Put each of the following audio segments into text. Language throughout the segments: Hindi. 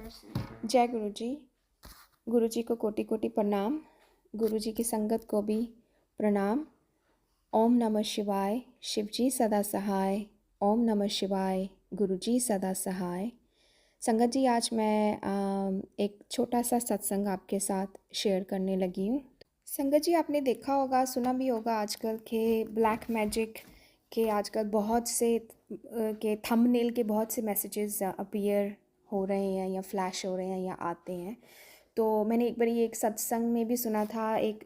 जय गुरु जी। गुरु जी को कोटि कोटि प्रणाम। गुरु जी की संगत को भी प्रणाम। ओम नमः शिवाय। शिव जी सदा सहाय। ओम नमः शिवाय। गुरु जी सदा सहाय। संगत जी, आज मैं एक छोटा सा सत्संग आपके साथ शेयर करने लगी हूँ। संगत जी, आपने देखा होगा, सुना भी होगा आजकल के ब्लैक मैजिक के आजकल बहुत से के थंबनेल के बहुत से मैसेजेस अपीयर हो रहे हैं या फ्लैश हो रहे हैं या आते हैं। तो मैंने एक बार ये एक सत्संग में भी सुना था, एक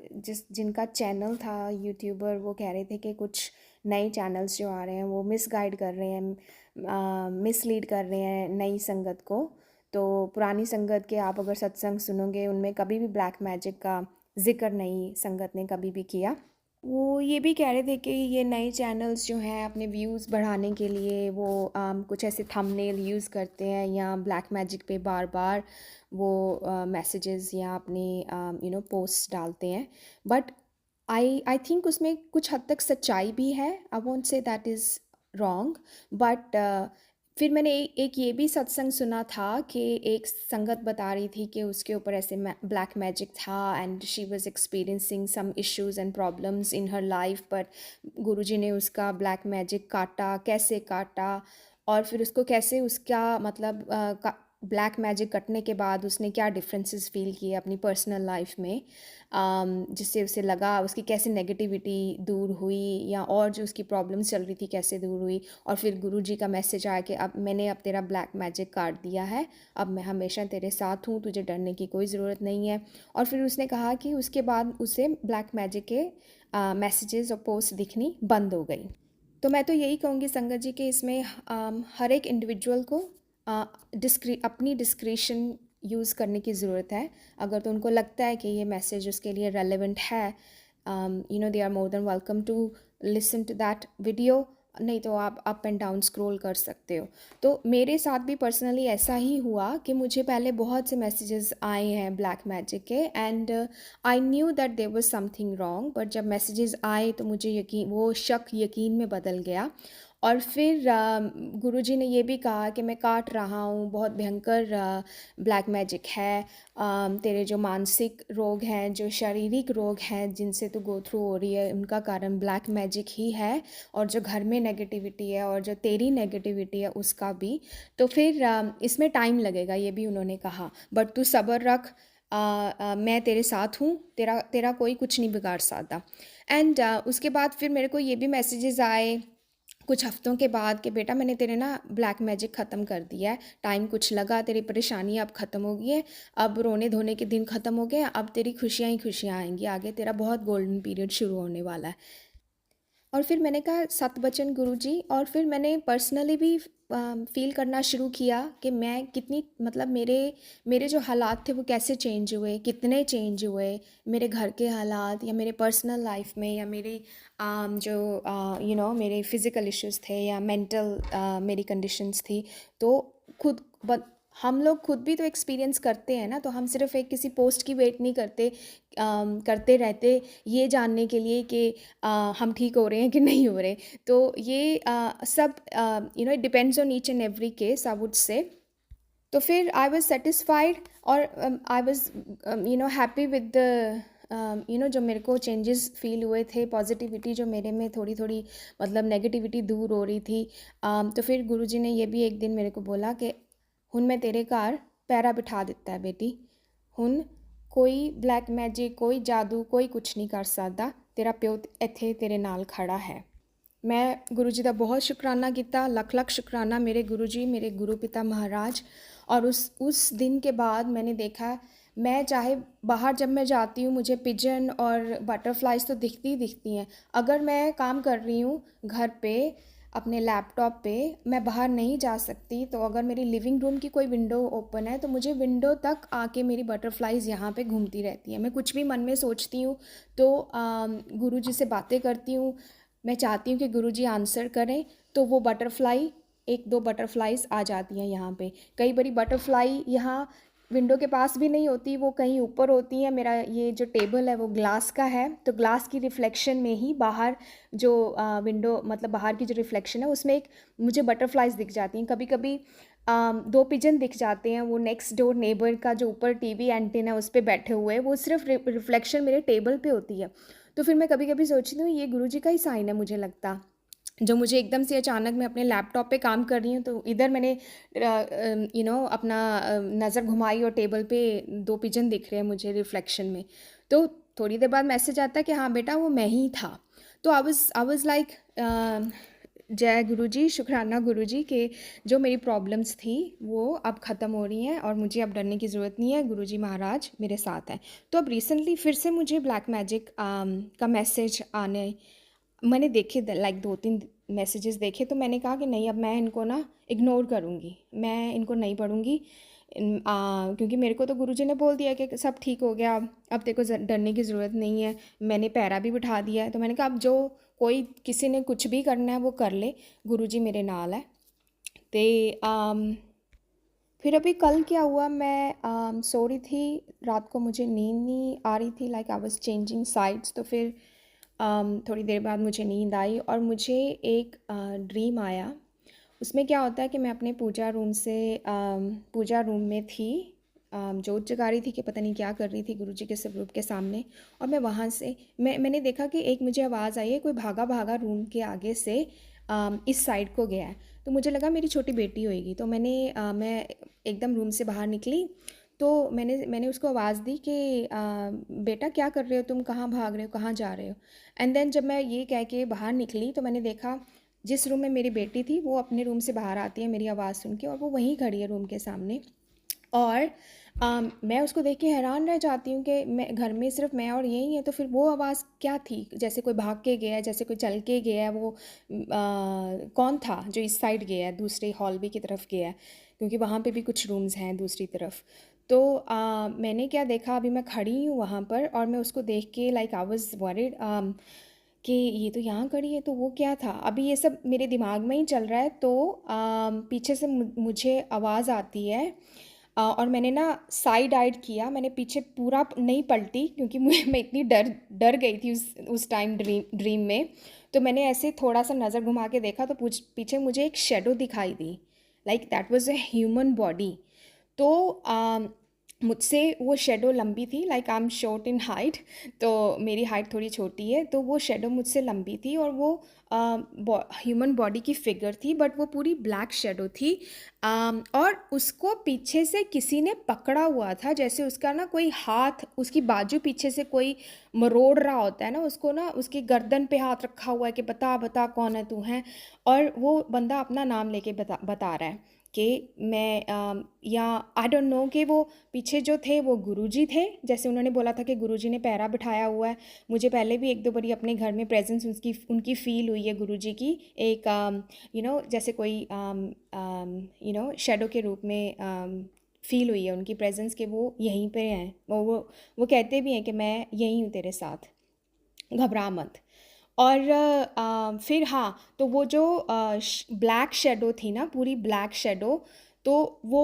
जिनका चैनल था यूट्यूबर, वो कह रहे थे कि कुछ नए चैनल्स जो आ रहे हैं वो मिसगाइड कर रहे हैं, मिसलीड कर रहे हैं नई संगत को। तो पुरानी संगत के आप अगर सत्संग सुनोगे, उनमें कभी भी ब्लैक मैजिक का जिक्र नई संगत ने कभी भी किया। वो ये भी कह रहे थे कि ये नए चैनल्स जो हैं अपने व्यूज़ बढ़ाने के लिए वो कुछ ऐसे थंबनेल यूज़ करते हैं या ब्लैक मैजिक पे बार बार वो मैसेजेस या अपने पोस्ट डालते हैं। बट आई थिंक उसमें कुछ हद तक सच्चाई भी है। I won't say that is wrong. But फिर मैंने एक ये भी सत्संग सुना था कि एक संगत बता रही थी कि उसके ऊपर ऐसे ब्लैक मैजिक था and she was experiencing some issues and problems in her life. But Guruji ने उसका ब्लैक मैजिक काटा, कैसे काटा और फिर उसको कैसे उसका मतलब ब्लैक मैजिक कटने के बाद उसने क्या डिफरेंसेस फील किए अपनी पर्सनल लाइफ में, जिससे उसे लगा उसकी कैसे नेगेटिविटी दूर हुई या और जो उसकी प्रॉब्लम्स चल रही थी कैसे दूर हुई। और फिर गुरुजी का मैसेज आया कि अब मैंने तेरा ब्लैक मैजिक काट दिया है, अब मैं हमेशा तेरे साथ हूँ, तुझे डरने की कोई ज़रूरत नहीं है। और फिर उसने कहा कि उसके बाद उसे ब्लैक मैजिक के मैसेजेस और पोस्ट दिखनी बंद हो गई। तो मैं तो यही कहूँगी संगत जी कि इसमें हर एक इंडिविजुअल को अपनी डिस्क्रिशन यूज़ करने की ज़रूरत है। अगर तो उनको लगता है कि ये मैसेज उसके लिए रेलेवेंट है, they are more than welcome to listen to that video. नहीं तो आप अप एंड डाउन स्क्रॉल कर सकते हो। तो मेरे साथ भी पर्सनली ऐसा ही हुआ कि मुझे पहले बहुत से मैसेजेस आए हैं ब्लैक मैजिक के and I knew that there was something wrong. But जब मैसेजेस आए तो मुझे वो शक यकीन में बदल गया। और फिर गुरुजी ने ये भी कहा कि मैं काट रहा हूँ, बहुत भयंकर ब्लैक मैजिक है। तेरे जो मानसिक रोग हैं, जो शारीरिक रोग हैं जिनसे तू गो थ्रू हो रही है, उनका कारण ब्लैक मैजिक ही है। और जो घर में नेगेटिविटी है और जो तेरी नेगेटिविटी है उसका भी। तो फिर इसमें टाइम लगेगा, ये भी उन्होंने कहा, बट तू सब्र रख। मैं तेरे साथ हूँ, तेरा तेरा कोई कुछ नहीं बिगाड़ सकता। एंड उसके बाद फिर मेरे को ये भी मैसेजेस आए कुछ हफ्तों के बाद कि बेटा मैंने तेरे ना ब्लैक मैजिक ख़त्म कर दिया है, टाइम कुछ लगा, तेरी परेशानी अब ख़त्म हो गई है, अब रोने धोने के दिन ख़त्म हो गए, अब तेरी खुशियाँ ही खुशियाँ आएंगी, आगे तेरा बहुत गोल्डन पीरियड शुरू होने वाला है। और फिर मैंने कहा सतबचन गुरुजी। और फिर मैंने पर्सनली भी फील करना शुरू किया कि मैं कितनी मतलब मेरे जो हालात थे वो कैसे चेंज हुए, कितने चेंज हुए मेरे घर के हालात या मेरे पर्सनल लाइफ में या मेरे जो मेरे फिज़िकल इश्यूज़ थे या मेंटल मेरी कंडीशंस थी। तो खुद हम लोग खुद भी तो एक्सपीरियंस करते हैं ना। तो हम सिर्फ एक किसी पोस्ट की वेट नहीं करते रहते ये जानने के लिए कि हम ठीक हो रहे हैं कि नहीं हो रहे। तो ये सब it depends on each and every case, I would say. तो फिर आई वाज सेटिस्फाइड और I was happy with the जो मेरे को चेंजेस फील हुए थे, पॉजिटिविटी जो मेरे में थोड़ी थोड़ी मतलब नेगेटिविटी दूर हो रही थी। तो फिर गुरुजी ने ये भी एक दिन मेरे को बोला कि हुन मैं तेरे घर पैरा बिठा दिता है बेटी, हुन कोई ब्लैक मैजिक, कोई जादू, कोई कुछ नहीं कर सकता, तेरा प्यो इत्थे तेरे नाल खड़ा है। मैं गुरु जी का बहुत शुकराना किया, लख लख शुकराना मेरे गुरु जी, मेरे गुरु पिता महाराज। और उस दिन के बाद मैंने देखा, मैं चाहे बाहर जब मैं जाती हूँ मुझे पिजन और बटरफ्लाइज तो दिखती ही दिखती हैं। अगर मैं काम कर रही हूँ घर पे अपने लैपटॉप पे, मैं बाहर नहीं जा सकती, तो अगर मेरी लिविंग रूम की कोई विंडो ओपन है तो मुझे विंडो तक आके मेरी बटरफ्लाइज यहाँ पे घूमती रहती हैं। मैं कुछ भी मन में सोचती हूँ तो गुरु जी से बातें करती हूँ, मैं चाहती हूँ कि गुरुजी आंसर करें, तो वो बटरफ्लाई एक दो बटरफ्लाइज आ जाती हैं यहाँ पे। कई बारी बटरफ्लाई यहाँ विंडो के पास भी नहीं होती, वो कहीं ऊपर होती हैं। मेरा ये जो टेबल है वो ग्लास का है, तो ग्लास की रिफ्लेक्शन में ही बाहर जो विंडो मतलब बाहर की जो रिफ्लेक्शन है उसमें एक मुझे बटरफ्लाइज दिख जाती हैं। कभी कभी दो पिजन दिख जाते हैं, वो नेक्स्ट डोर नेबर का जो ऊपर टीवी एंटीना उस पे बैठे हुए हैं, वो सिर्फ रिफ्लेक्शन मेरे टेबल पे होती है। तो फिर मैं कभी कभी सोचती हूँ ये गुरुजी का ही साइन है मुझे लगता, जो मुझे एकदम से अचानक मैं अपने लैपटॉप पे काम कर रही हूँ तो इधर मैंने अपना नज़र घुमाई और टेबल पे दो पिजन दिख रहे हैं मुझे रिफ्लेक्शन में। तो थोड़ी देर बाद मैसेज आता है कि हाँ बेटा वो मैं ही था। तो आई वाज लाइक जय गुरुजी, शुक्राना गुरुजी के जो मेरी प्रॉब्लम्स थी वो अब ख़त्म हो रही हैं और मुझे अब डरने की ज़रूरत नहीं है, गुरुजी महाराज मेरे साथ हैं। तो अब रिसेंटली फिर से मुझे ब्लैक मैजिक का मैसेज आने मैंने देखे, लाइक 2-3 मैसेजेस देखे, तो मैंने कहा कि नहीं अब मैं इनको ना इग्नोर करूँगी, मैं इनको नहीं पढ़ूँगी। क्योंकि मेरे को तो गुरुजी ने बोल दिया कि सब ठीक हो गया, अब तेरे को डरने की ज़रूरत नहीं है, मैंने पैरा भी बिठा दिया है। तो मैंने कहा अब जो कोई किसी ने कुछ भी करना है वो कर ले, गुरुजी मेरे नाल है। तो फिर अभी कल क्या हुआ, मैं सो रही थी रात को, मुझे नींद नहीं आ रही थी, like I was changing sides. तो फिर थोड़ी देर बाद मुझे नींद आई और मुझे एक ड्रीम आया। उसमें क्या होता है कि मैं अपने पूजा रूम में थी, जोत जगा रही थी कि पता नहीं क्या कर रही थी गुरुजी के स्वरूप के सामने। और मैं वहाँ से मैंने देखा कि एक मुझे आवाज़ आई है, कोई भागा भागा रूम के आगे से इस साइड को गया है। तो मुझे लगा मेरी छोटी बेटी होएगी, तो मैं एकदम रूम से बाहर निकली। तो मैंने उसको आवाज़ दी कि बेटा क्या कर रहे हो तुम, कहाँ भाग रहे हो, कहाँ जा रहे हो। एंड देन जब मैं ये कह के बाहर निकली तो मैंने देखा जिस रूम में मेरी बेटी थी वो अपने रूम से बाहर आती है मेरी आवाज़ सुन के, और वो वहीं खड़ी है रूम के सामने। और मैं उसको देख के हैरान रह जाती हूँ कि मैं घर में सिर्फ मैं और यही है, तो फिर वो आवाज़ क्या थी, जैसे कोई भाग के गया है, जैसे कोई चल के गया है। वो कौन था जो इस साइड गया है, दूसरे हॉलवे की तरफ गया है, क्योंकि वहाँ पे भी कुछ रूम्स हैं दूसरी तरफ। तो मैंने क्या देखा, अभी मैं खड़ी हूँ वहाँ पर और मैं उसको देख के लाइक आई वाज वरीड कि ये तो यहाँ खड़ी है, तो वो क्या था। अभी ये सब मेरे दिमाग में ही चल रहा है। तो पीछे से मुझे आवाज़ आती है और मैंने ना साइड आइड किया, मैंने पीछे पूरा नहीं पलटी क्योंकि मैं इतनी डर डर गई थी उस टाइम ड्रीम में। तो मैंने ऐसे थोड़ा सा नज़र घुमा के देखा तो पीछे मुझे एक शेडो दिखाई दी, like that was a human body. तो मुझसे वो शेडो लंबी थी, like I am short in height, तो मेरी हाइट थोड़ी छोटी है, तो वो शेडो मुझसे लंबी थी और वो ह्यूमन बॉडी की फिगर थी, बट वो पूरी ब्लैक शेडो थी। और उसको पीछे से किसी ने पकड़ा हुआ था, जैसे उसका ना कोई हाथ, उसकी बाजू पीछे से कोई मरोड़ रहा होता है ना उसको, ना उसकी गर्दन पे हाथ रखा हुआ है कि बता बता कौन है तू है। और वो बंदा अपना नाम लेके बता रहा है कि मैं या आई डोंट नो कि वो पीछे जो थे वो गुरुजी थे, जैसे उन्होंने बोला था कि गुरुजी ने पैरा बिठाया हुआ है। मुझे पहले भी एक दो बारी अपने घर में प्रेजेंस उनकी फ़ील हुई है गुरुजी की, एक जैसे कोई शेडो के रूप में फ़ील हुई है उनकी प्रेजेंस के वो यहीं पे हैं। वो कहते भी हैं कि मैं यहीं हूँ तेरे साथ, घबरा मत। और फिर हाँ, तो वो जो ब्लैक शेडो थी ना, पूरी ब्लैक शेडो, तो वो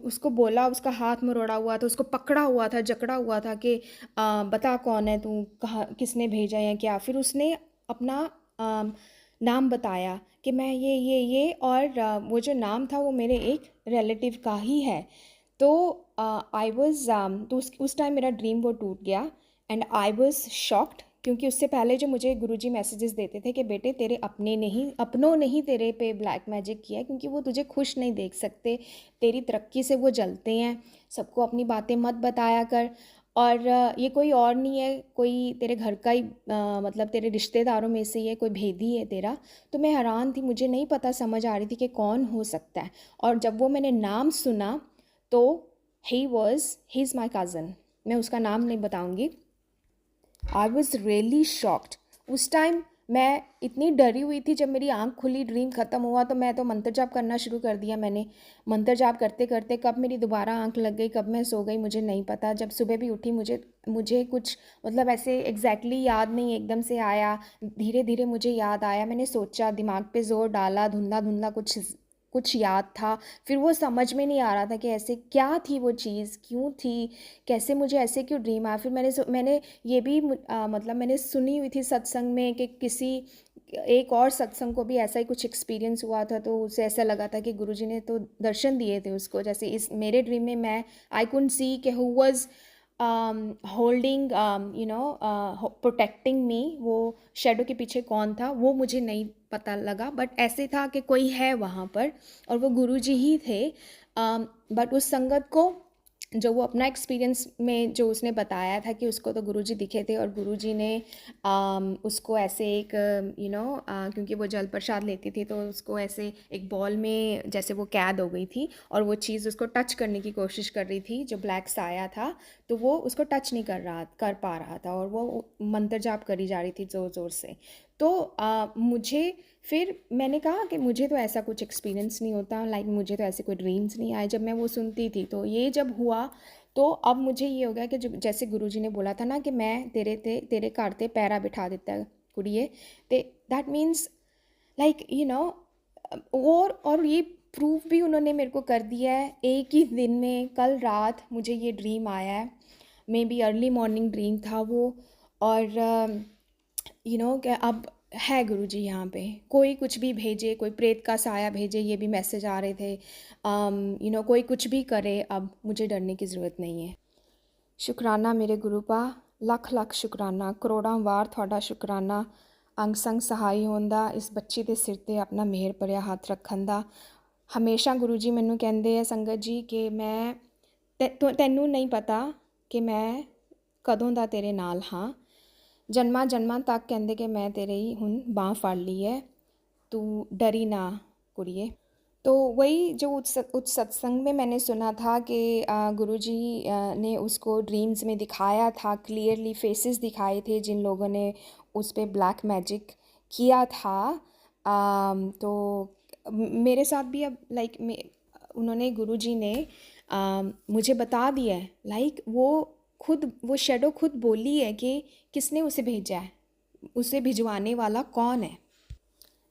उसको बोला, उसका हाथ मरोड़ा हुआ था, उसको पकड़ा हुआ था, जकड़ा हुआ था कि बता कौन है तू, कहाँ किसने भेजा या क्या। फिर उसने अपना नाम बताया कि मैं ये, और वो जो नाम था वो मेरे एक रिलेटिव का ही है। तो आई वॉज तो उस टाइम मेरा ड्रीम वो टूट गया एंड आई वॉज शॉक्ड, क्योंकि उससे पहले जो मुझे गुरुजी मैसेजेस देते थे कि बेटे तेरे अपनों ने ही तेरे पे ब्लैक मैजिक किया है, क्योंकि वो तुझे खुश नहीं देख सकते, तेरी तरक्की से वो जलते हैं, सबको अपनी बातें मत बताया कर। और ये कोई और नहीं है, कोई तेरे घर का ही मतलब तेरे रिश्तेदारों में से ही है, कोई भेदी है तेरा। तो मैं हैरान थी, मुझे नहीं पता समझ आ रही थी कि कौन हो सकता है। और जब वो मैंने नाम सुना तो ही इज़ माई कज़न, मैं उसका नाम नहीं बताऊंगी। I was really shocked. उस टाइम मैं इतनी डरी हुई थी, जब मेरी आंख खुली ड्रीम ख़त्म हुआ तो मैं तो मंत्र जाप करना शुरू कर दिया। मैंने मंत्र जाप करते करते कब मेरी दोबारा आंख लग गई, कब मैं सो गई मुझे नहीं पता। जब सुबह भी उठी मुझे कुछ मतलब ऐसे एग्जैक्टली याद नहीं एकदम से आया, धीरे धीरे मुझे याद आया। मैंने सोचा, दिमाग पे जोर डाला, धुंधला धुंधला कुछ याद था। फिर वो समझ में नहीं आ रहा था कि ऐसे क्या थी वो चीज़, क्यों थी, कैसे मुझे ऐसे क्यों ड्रीम आया। फिर मैंने ये भी मतलब मैंने सुनी हुई थी सत्संग में कि एक और सत्संग को भी ऐसा ही कुछ एक्सपीरियंस हुआ था, तो उसे ऐसा लगा था कि गुरुजी ने तो दर्शन दिए थे उसको, जैसे इस मेरे ड्रीम में मैं आई कुडंट सी कि हु वाज होल्डिंग प्रोटेक्टिंग मी, वो शेडो के पीछे कौन था वो मुझे नहीं पता लगा, बट ऐसे था कि कोई है वहाँ पर और वो गुरुजी ही थे। बट उस संगत को जो वो अपना एक्सपीरियंस में जो उसने बताया था कि उसको तो गुरुजी दिखे थे और गुरुजी ने उसको ऐसे एक क्योंकि वो जल प्रसाद लेती थी तो उसको ऐसे एक बॉल में जैसे वो कैद हो गई थी और वो चीज़ उसको टच करने की कोशिश कर रही थी, जो ब्लैक साया था, तो वो उसको टच नहीं कर पा रहा था और वो मंत्र जाप करी जा रही थी ज़ोर ज़ोर से। तो मुझे फिर मैंने कहा कि मुझे तो ऐसा कुछ एक्सपीरियंस नहीं होता, लाइक मुझे तो ऐसे कोई ड्रीम्स नहीं आए जब मैं वो सुनती थी। तो ये जब हुआ तो अब मुझे ये हो गया कि जो जैसे गुरुजी ने बोला था ना कि मैं तेरे घर ते पैरा बिठा देता है कुड़िए, ते दैट मीन्स लाइक और ये प्रूफ भी उन्होंने मेरे को कर दिया है एक ही दिन में। कल रात मुझे ये ड्रीम आया है, may be early morning dream था वो, और कि अब है गुरुजी यहाँ पे, कोई कुछ भी भेजे, कोई प्रेत का साया भेजे, ये भी मैसेज आ रहे थे। कोई कुछ भी करे, अब मुझे डरने की ज़रूरत नहीं है। शुक्राना मेरे गुरु पा, लख लख शुक्राना, करोड़ां वार थोड़ा शुक्राना अंग संग सहाई होंदा इस बच्ची ਦੇ ਸਿਰ ਤੇ ਆਪਣਾ ਮਿਹਰ ਭਰਿਆ ਹੱਥ ਰੱਖਣ ਦਾ। ਹਮੇਸ਼ਾ ਗੁਰੂ ਜੀ ਮੈਨੂੰ ਕਹਿੰਦੇ ਆ ਸੰਗਤ ਜੀ ਕਿ ਮੈਂ ਤੈਨੂੰ ਨਹੀਂ ਪਤਾ ਕਿ ਮੈਂ ਕਦੋਂ ਦਾ ਤੇਰੇ ਨਾਲ ਹਾਂ, ਜਨਮਾਂ ਜਨਮਾਂ ਤੱਕ ਕਹਿੰਦੇ ਕਿ मैं तेरे ही ਹੁਣ ਬਾਂਹ ਫੜ ਲਈ है, तू डरी ना कुड़िए। तो वही जो उस सत्संग में मैंने सुना था कि गुरुजी ने उसको ड्रीम्स में दिखाया था, क्लियरली फेसेस दिखाए थे जिन लोगों ने उस पे ब्लैक मैजिक किया था। तो मेरे साथ भी अब लाइक उन्होंने गुरुजी ने मुझे बता दिया है, लाइक वो शेडो खुद बोली है कि किसने उसे भेजा है, उसे भिजवाने वाला कौन है।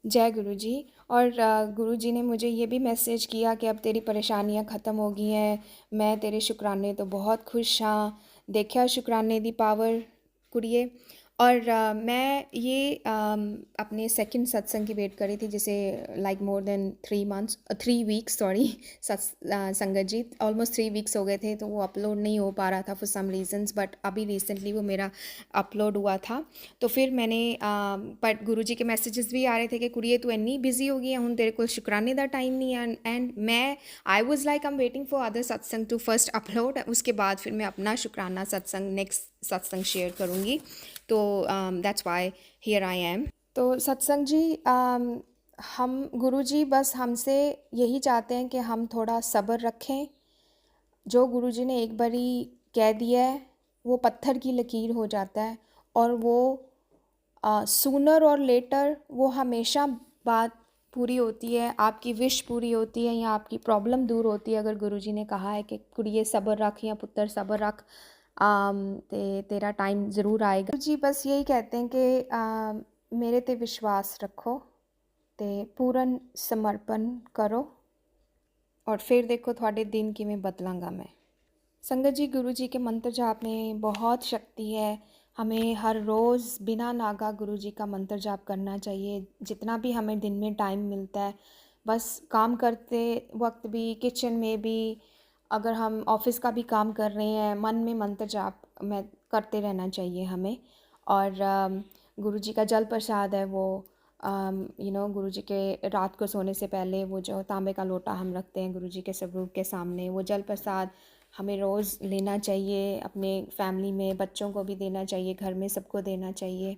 जय गुरु जी। और गुरु जी ने मुझे ये भी मैसेज किया कि अब तेरी परेशानियां ख़त्म हो गई हैं, मैं तेरे शुक्राने तो बहुत खुश हाँ, देखा शुक्राने दी पावर कुड़िए। और मैं ये अपने सेकंड सत्संग की वेट कर रही थी, जिसे like more than 3 weeks sorry संगत जी, ऑलमोस्ट 3 वीक्स हो गए थे, तो वो अपलोड नहीं हो पा रहा था फॉर सम रीजंस, बट अभी रिसेंटली वो मेरा अपलोड हुआ था। तो फिर मैंने पर गुरु जी के मैसेजेस भी आ रहे थे कि कुड़िए तू इन्नी बिजी हो गई है हूँ, तेरे को शुक्राने का टाइम नहीं है। एंड मैं I was like I am waiting for other सत्संग टू फर्स्ट अपलोड, उसके बाद फिर मैं अपना शुक्राना सत्संग नेक्स्ट सत्संग शेयर करूँगी। तो that's why here I am. तो सत्संग जी, हम गुरु जी बस हमसे यही चाहते हैं कि हम थोड़ा सब्र रखें। जो गुरु जी ने एक बारी कह दिया है वो पत्थर की लकीर हो जाता है, और वो सूनर और लेटर वो हमेशा बात पूरी होती है, आपकी विश पूरी होती है या आपकी प्रॉब्लम दूर होती है। अगर गुरुजी ने कहा है कि कुड़िए सब्र रख या पुत्र सब्र रख, तेरा टाइम ज़रूर आएगा। गुरुजी बस यही कहते हैं कि मेरे ते विश्वास रखो, ते पूर्ण समर्पण करो, और फिर देखो थोड़े दिन किमें बदलांगा मैं। संगत जी, गुरु जी के मंत्र जाप में बहुत शक्ति है। हमें हर रोज़ बिना नागा गुरु जी का मंत्र जाप करना चाहिए, जितना भी हमें दिन में टाइम मिलता है। बस काम करते वक्त भी, किचन में भी, अगर हम ऑफिस का भी काम कर रहे हैं, मन में मंत्र जाप में करते रहना चाहिए हमें। और गुरु जी का जल प्रसाद है वो, गुरु जी के रात को सोने से पहले वो जो तांबे का लोटा हम रखते हैं गुरु जी के स्वरूप के सामने, वो जल प्रसाद हमें रोज़ लेना चाहिए, अपने फैमिली में बच्चों को भी देना चाहिए, घर में सबको देना चाहिए।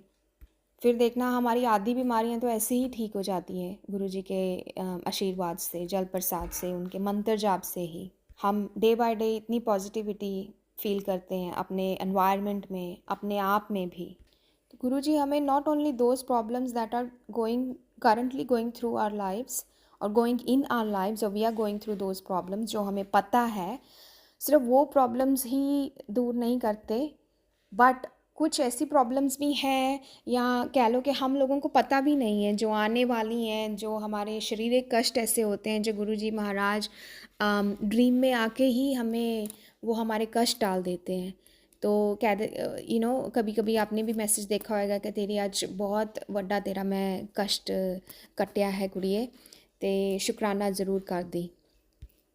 फिर देखना हमारी आधी बीमारियां तो ऐसे ही ठीक हो जाती हैं गुरु जी के आशीर्वाद से, जल प्रसाद से, उनके मंत्र जाप से ही। हम डे बाय डे इतनी पॉजिटिविटी फील करते हैं अपने एनवायरनमेंट में, अपने आप में भी। तो गुरु जी हमें not only those problems that are currently going through our lives और गोइंग इन आवर लाइव्स, और we are going through those problems, जो हमें पता है, सिर्फ वो प्रॉब्लम्स ही दूर नहीं करते, बट कुछ ऐसी प्रॉब्लम्स भी हैं, या कह लो कि हम लोगों को पता भी नहीं है, जो आने वाली हैं, जो हमारे शारीरिक कष्ट ऐसे होते हैं जो गुरुजी महाराज ड्रीम में आके ही हमें वो हमारे कष्ट डाल देते हैं। तो कह दे कभी कभी आपने भी मैसेज देखा होगा कि तेरी आज बहुत वड्डा तेरा मैं कष्ट कटिया है कुड़िए, ते शुक्राना ज़रूर कर दी।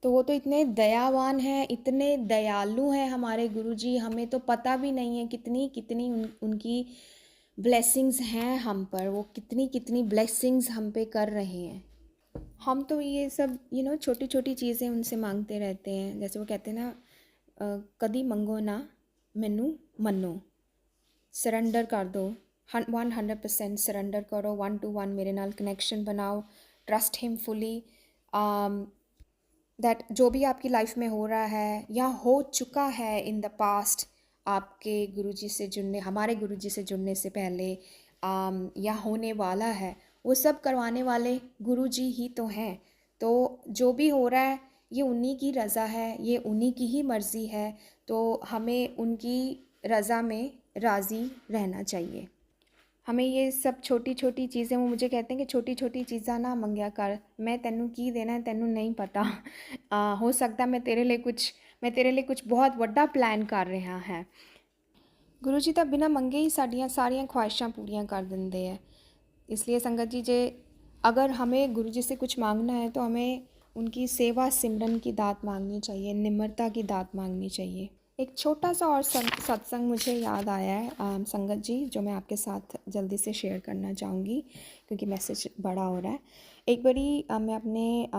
तो वो तो इतने दयावान हैं, इतने दयालु हैं हमारे गुरुजी, हमें तो पता भी नहीं है कितनी कितनी उनकी ब्लेसिंग्स हैं हम पर, वो कितनी कितनी ब्लेसिंग्स हम पे कर रहे हैं। हम तो ये सब छोटी छोटी चीज़ें उनसे मांगते रहते हैं, जैसे वो कहते हैं ना, कदी मंगो ना मैनू मनो, सरेंडर कर दो, 100% सरेंडर करो, 1 to 1 मेरे नाल कनेक्शन बनाओ, ट्रस्ट हिम फुली। दैट जो भी आपकी लाइफ में हो रहा है या हो चुका है इन द पास्ट, आपके गुरुजी से जुड़ने, हमारे गुरुजी से जुड़ने से पहले, या होने वाला है, वो सब करवाने वाले गुरुजी ही तो हैं। तो जो भी हो रहा है ये उन्हीं की रज़ा है, ये उन्हीं की ही मर्ज़ी है, तो हमें उनकी रज़ा में राज़ी रहना चाहिए। हमें ये सब छोटी छोटी चीज़ें, वो मुझे कहते हैं कि छोटी छोटी चीज़ां ना मंगया कर, मैं तेनू की देना है तेनू नहीं पता। हो सकता मैं तेरे लिए कुछ बहुत वड्डा प्लान कर रहा है। गुरु जी तो बिना मंगे ही साड़ियाँ सारियाँ ख्वाहिशां पूरियां कर देंगे है। इसलिए संगत जी, जे अगर हमें गुरु जी से कुछ मांगना है तो हमें उनकी सेवा सिमरन की दात मांगनी चाहिए, निम्रता की दात मांगनी चाहिए। एक छोटा सा और सत्संग मुझे याद आया है संगत जी, जो मैं आपके साथ जल्दी से शेयर करना चाहूँगी क्योंकि मैसेज बड़ा हो रहा है। एक बारी मैं अपने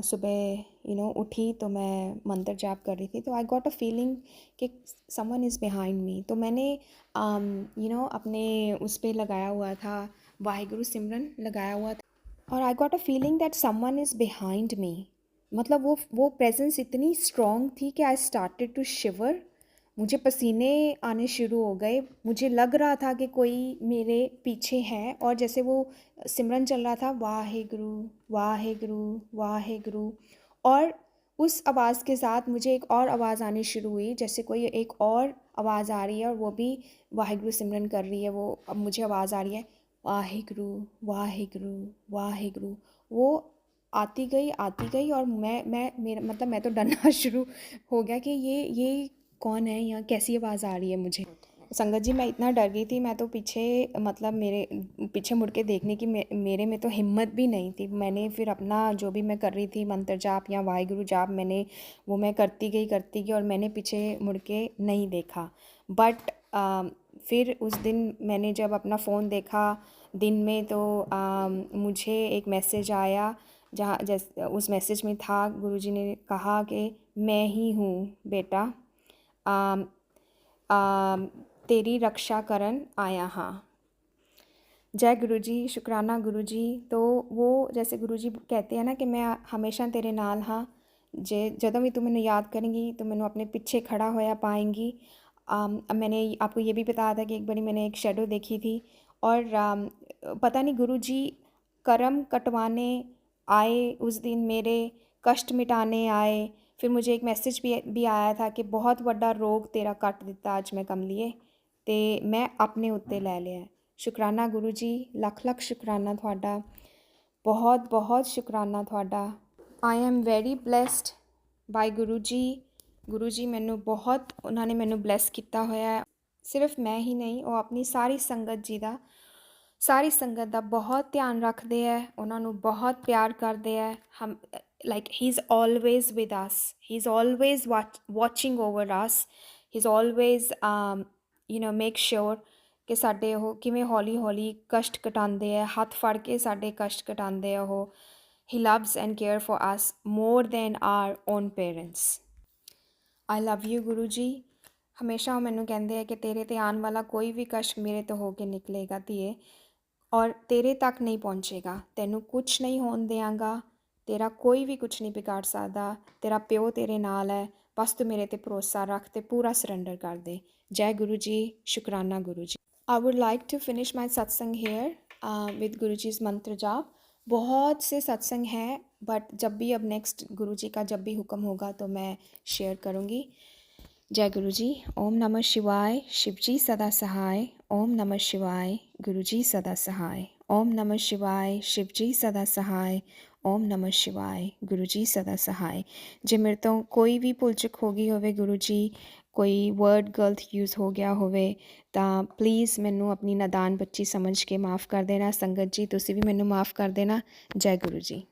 सुबह उठी तो मैं मंत्र जाप कर रही थी, तो आई गॉट अ फीलिंग कि समवन इज़ बिहाइंड मी। तो मैंने अपने उस पर लगाया हुआ था, वाहिगुरु सिमरन लगाया हुआ था, और I got a feeling that someone is behind me. मतलब वो प्रेजेंस इतनी स्ट्रॉन्ग थी कि आई स्टार्टेड टू शिवर, मुझे पसीने आने शुरू हो गए, मुझे लग रहा था कि कोई मेरे पीछे है। और जैसे वो सिमरन चल रहा था, वाहेगुरु वाहेगुरु वाहेगुरु, और उस आवाज़ के साथ मुझे एक और आवाज़ आनी शुरू हुई, जैसे कोई एक और आवाज़ आ रही है और वो भी वाहेगुरु सिमरन कर रही है। वो अब मुझे आवाज़ आ रही है, वाहेगुरु वाहेगुरु वाहेगुरु। वो आती गई और मैं मेरा मतलब मैं तो डरना शुरू हो गया कि ये कौन है, यहाँ कैसी आवाज़ आ रही है मुझे। संगत जी, मैं इतना डर गई थी, मैं तो पीछे मतलब मेरे पीछे मुड़ के देखने की मेरे में तो हिम्मत भी नहीं थी। मैंने फिर अपना जो भी मैं कर रही थी मंत्र जाप या वाहिगुरु जाप, मैं करती गई और मैंने पीछे मुड़ के नहीं देखा। बट फिर उस दिन मैंने जब अपना फ़ोन देखा दिन में, तो मुझे एक मैसेज आया, जहाँ उस मैसेज में था, गुरुजी ने कहा कि मैं ही हूँ बेटा, आम, आम, तेरी रक्षा करन आया हाँ। जय गुरुजी, शुक्राना गुरुजी। तो वो जैसे गुरुजी कहते हैं ना कि मैं हमेशा तेरे नाल हाँ, जे जदों भी तू मैनू याद करेंगी तो मैनू अपने पीछे खड़ा होया पाएंगी। अब मैंने आपको ये भी बताया था कि एक बारी मैंने एक शेडो देखी थी, और पता नहीं गुरुजी कर्म कटवाने आए उस दिन, मेरे कष्ट मिटाने आए। फिर मुझे एक मैसेज भी आया था कि बहुत वड्डा रोग तेरा कट दिता अज मैं कमलिए, ते मैं अपने उत्ते लै लिया। शुकराना गुरु जी, लख लख शुकराना थोड़ा, बहुत बहुत शुकराना थोड़ा। I am very blessed by Guru ji. गुरु जी मैनू बहुत, उन्होंने मैनू ब्लैस किया होया है। सिर्फ मैं ही नहीं, वो अपनी सारी संगत जी का, सारी संगत का बहुत ध्यान रखते हैं, उन्होंने बहुत प्यार करते हैं। हम like he is always with us, he is always watching over us, he is always make sure कि साडे ਉਹ ਕਿਵੇਂ ਹੌਲੀ ਹੌਲੀ ਕਸ਼ਟ ਕਟਾਉਂਦੇ ਹੈ, ਹੱਥ ਫੜ ਕੇ ਸਾਡੇ ਕਸ਼ਟ ਕਟਾਉਂਦੇ ਆ ਉਹ। He loves and care for us more than our own parents. I love you Guru ji. हमेशा वो मैनू कहते हैं कि तेरे ते आने वाला कोई भी कष्ट मेरे तो होके निकलेगा धीए, और तेरे तक नहीं पहुँचेगा, तेनू कुछ नहीं होने देंगा, तेरा कोई भी कुछ नहीं बिगाड़ सकता, तेरा प्यो तेरे नाल है, बस तू मेरे ते भरोसा रख ते पूरा सरेंडर कर दे। जय गुरु जी, शुकराना Guru ji. I would like to finish my satsang here with गुरु जी's मंत्र जाप। बहुत से सत्संग हैं, बट जब भी अब नेक्स्ट गुरु जी का जब भी हुक्म होगा तो मैं शेयर करूँगी। जय गुरु जी। ओम नमः शिवाय, शिव जी सदा सहाय। ओम नमः शिवाय, गुरु जी सदा सहाय। ओम नमः शिवाय, शिव जी सदा सहाय। ਓਮ ਨਮः ਸ਼ਿਵਾਏ। ਗੁਰੂ ਜੀ ਸਦਾ ਸਹਾਇ। ਜੇ ਮੇਰੇ ਤੋਂ ਕੋਈ ਵੀ ਭੁੱਲ ਚੁੱਕ ਹੋ ਗਈ ਹੋਵੇ ਗੁਰੂ ਜੀ, ਕੋਈ ਵਰਡ ਗਲਤ ਯੂਜ਼ ਹੋ ਗਿਆ ਹੋਵੇ ਤਾਂ ਪਲੀਜ਼ ਮੈਨੂੰ ਆਪਣੀ ਨਾਦਾਨ ਬੱਚੀ ਸਮਝ ਕੇ ਮਾफ़ ਕਰ ਦੇਣਾ। ਸੰਗਤ ਜੀ ਤੁਸੀਂ ਵੀ ਮੈਨੂੰ ਮਾफ़ ਕਰ ਦੇਣਾ। ਜੈ ਗੁਰੂ ਜੀ।